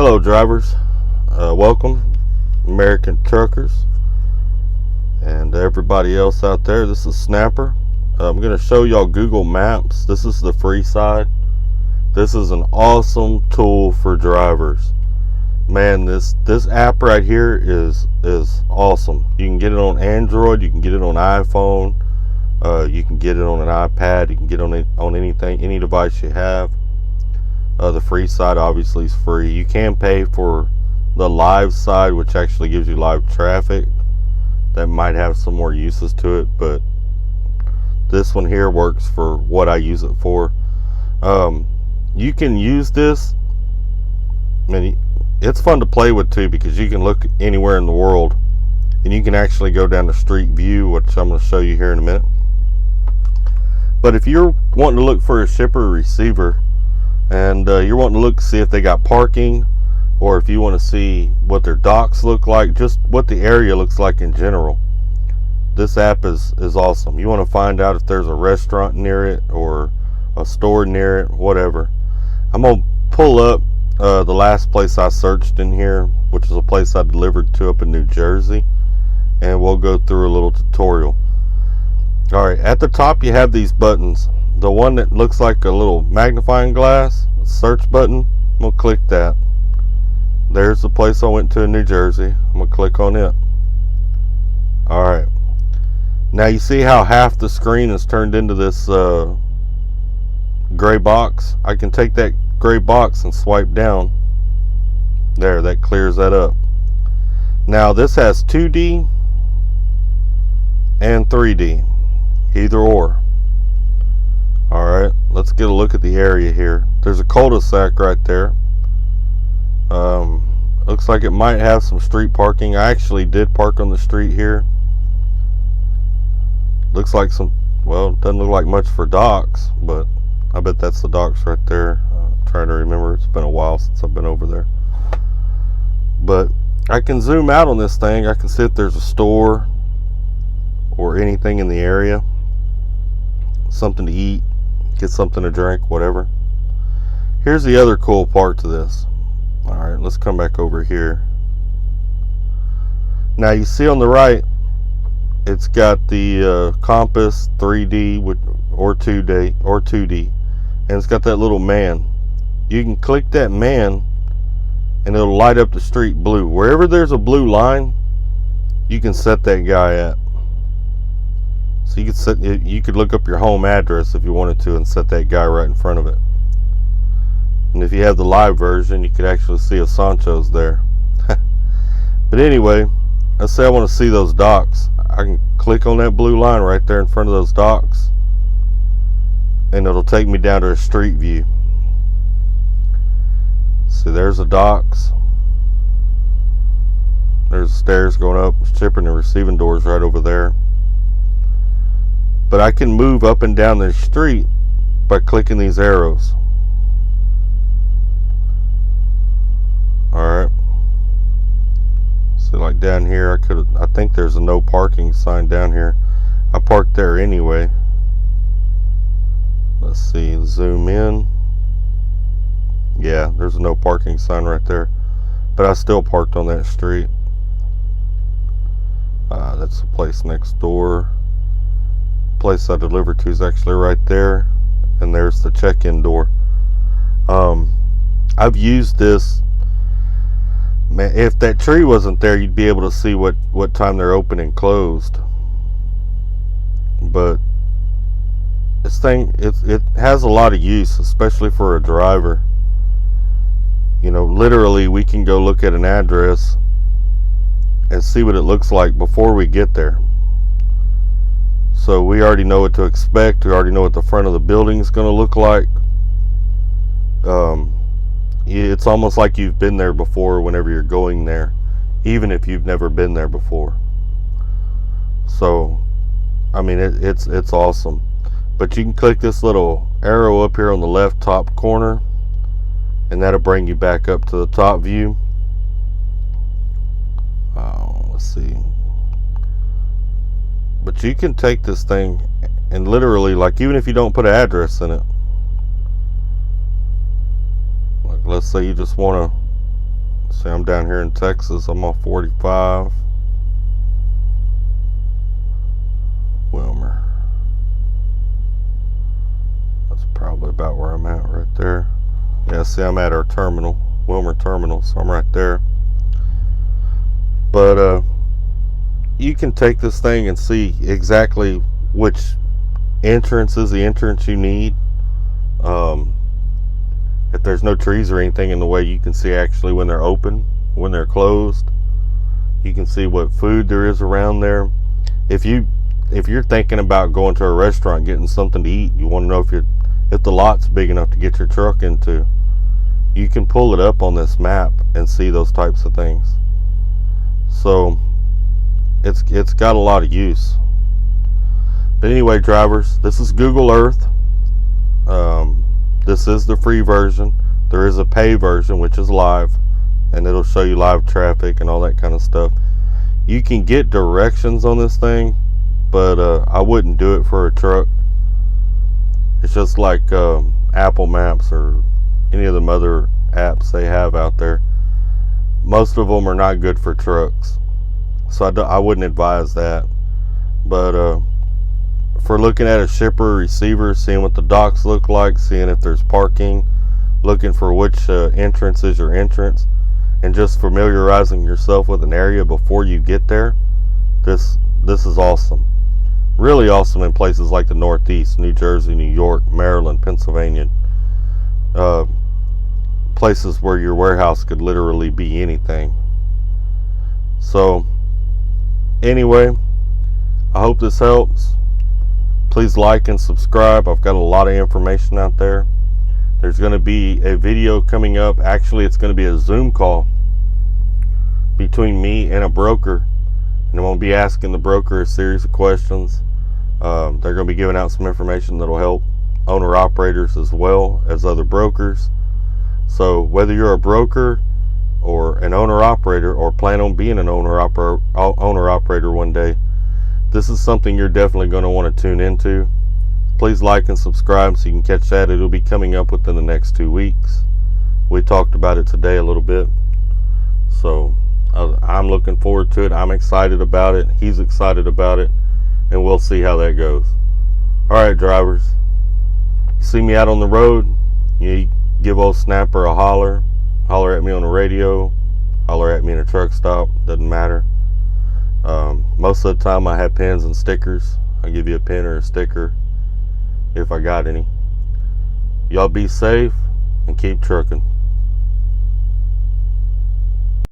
Hello drivers, welcome American truckers and everybody else out there. This is Snapper. I'm going to show y'all Google Maps. This is the free side. This is an awesome tool for drivers. Man, this app right here is awesome. You can get it on Android, you can get it on iPhone, you can get it on an iPad, you can get it on anything, any device you have. The free side obviously is free. You can pay for the live side, which actually gives you live traffic. That might have some more uses to it, but this one here works for what I use it for. You can use this. I mean, it's fun to play with too, because you can look anywhere in the world and you can actually go down to street view, which I'm going to show you here in a minute. But if you're wanting to look for a shipper or receiver, and you're wanting to look, see if they got parking, or if you want to see what their docks look like, just what the area looks like in general, this app is awesome. You want to find out if there's a restaurant near it or a store near it, whatever. I'm going to pull up the last place I searched in here, which is a place I delivered to up in New Jersey, and we'll go through a little tutorial. Alright, at the top you have these buttons. The one that looks like a little magnifying glass, search button, I'm going to click that. There's the place I went to in New Jersey. I'm going to click on it. Alright. Now you see how half the screen is turned into this gray box? I can take that gray box and swipe down. There, that clears that up. Now this has 2D and 3D. Either or. Alright, let's get a look at the area here. There's a cul-de-sac right there. Looks like it might have some street parking. I actually did park on the street here. Looks like some, well, it doesn't look like much for docks, but I bet that's the docks right there. I'm trying to remember. It's been a while since I've been over there. But I can zoom out on this thing. I can see if there's a store or anything in the area. Something to eat, get something to drink, whatever. Here's the other cool part to this. Alright, let's come back over here. Now you see on the right, it's got the compass 3D or 2D, and it's got that little man. You can click that man and it'll light up the street blue. Wherever there's a blue line, you can set that guy at. So you could look up your home address if you wanted to and set that guy right in front of it. And if you have the live version, you could actually see if Sancho's there. But anyway, let's say I want to see those docks. I can click on that blue line right there in front of those docks, and it'll take me down to a street view. See, there's the docks. There's the stairs going up, shipping and receiving doors right over there. But I can move up and down the street by clicking these arrows. Alright. So like down here, I think there's a no parking sign down here. I parked there anyway. Let's see, zoom in. Yeah, there's a no parking sign right there. But I still parked on that street. That's the place next door. Place I delivered to is actually right there, and there's the check-in door. I've used this. Man, if that tree wasn't there, you'd be able to see what time they're open and closed. But this thing, it has a lot of use, especially for a driver. You know, literally we can go look at an address and see what it looks like before we get there. So we already know what to expect. We already know what the front of the building is going to look like. It's almost like you've been there before whenever you're going there, even if you've never been there before. So, I mean, it's awesome. But you can click this little arrow up here on the left top corner, and that'll bring you back up to the top view. Let's see. But you can take this thing and literally, like, even if you don't put an address in it, like let's say you just want to See, I'm down here in Texas. I'm off 45. Wilmer. That's probably about where I'm at right there. Yeah, see, I'm at our terminal, Wilmer terminal, so I'm right there. But you can take this thing and see exactly which entrance is the entrance you need. If there's no trees or anything in the way, you can see actually when they're open, when they're closed. You can see what food there is around there. If you're thinking about going to a restaurant, getting something to eat, you want to know if the lot's big enough to get your truck into, you can pull it up on this map and see those types of things. So it's got a lot of use. But anyway, drivers, this is Google Earth. This is the free version. There is a pay version, which is live, and it'll show you live traffic and all that kind of stuff. You can get directions on this thing, but I wouldn't do it for a truck. It's just like Apple Maps or any of them other apps they have out there. Most of them are not good for trucks, so I wouldn't advise that. But for looking at a shipper or receiver, seeing what the docks look like, seeing if there's parking, looking for which entrance is your entrance, and just familiarizing yourself with an area before you get there, this is awesome. Really awesome in places like the Northeast, New Jersey, New York, Maryland, Pennsylvania, places where your warehouse could literally be anything. So anyway, I hope this helps. Please like and subscribe. I've got a lot of information out there. There's going to be a video coming up. Actually, it's going to be a Zoom call between me and a broker, and I'm going to be asking the broker a series of questions. They're going to be giving out some information that will help owner operators as well as other brokers. So whether you're a broker or an owner operator, or plan on being an owner operator one day, this is something you're definitely going to want to tune into. Please like and subscribe so you can catch that. It'll be coming up within the next 2 weeks. We talked about it today a little bit, so I'm looking forward to it. I'm excited about it. He's excited about it, and we'll see how that goes. All right, drivers, you see me out on the road, you give old Snapper a holler at me on the radio, holler at me in a truck stop, doesn't matter. Most of the time I have pins and stickers. I'll give you a pin or a sticker if I got any. Y'all be safe and keep trucking.